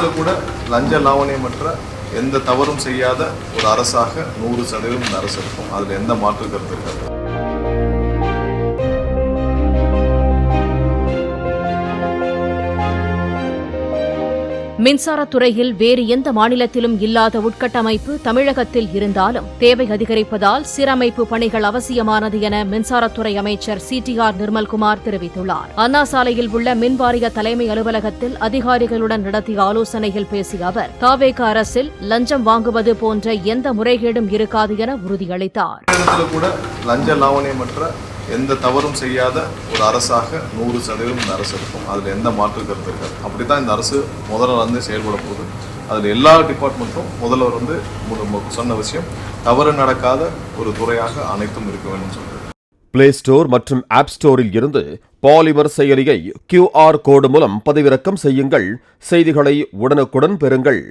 இடத்துல கூட லஞ்ச லாவணியமற்ற எந்த தவறும் செய்யாத ஒரு அரசாக 100% இந்த அரசு இருக்கும். அதில் எந்த மாற்று கருத்து இருக்காது. மின்சாரத்துறையில் வேறு எந்த மாநிலத்திலும் இல்லாத உட்கட்டமைப்பு தமிழகத்தில் இருந்தாலும் தேவை அதிகரிப்பதால் சீரமைப்பு பணிகள் அவசியமானது என மின்சாரத்துறை அமைச்சர் CTR நிர்மல்குமார் தெரிவித்துள்ளார். அண்ணா சாலையில் உள்ள மின்வாரிய தலைமை அலுவலகத்தில் அதிகாரிகளுடன் நடத்திய ஆலோசனையில் பேசிய அவர், தாவேக அரசில் லஞ்சம் வாங்குவது போன்ற எந்த முறைகேடும் இருக்காது என உறுதியளித்தார். கூட லஞ்ச லாவணியமற்ற எந்த தவறும் செய்யாத ஒரு அரசாக 100% இந்த அரசு இருக்கும். அதில் எந்த மாற்று கருத்து இருக்காது. அப்படித்தான் இந்த அரசு முதல்ல செயல்பட போகுது. அதில் எல்லா டிபார்ட்மெண்ட்டும் முதல்வர் சொன்ன விஷயம், தவறு நடக்காத ஒரு துறையாக அனைத்தும் இருக்க வேண்டும் சொல்றது. பிளே ஸ்டோர் மற்றும் ஆப் ஸ்டோரில் இருந்து பாலிமர் செயலியை QR கோடு மூலம் பதிவிறக்கம் செய்யுங்கள். செய்திகளை உடனுக்குடன் பெறுங்கள்.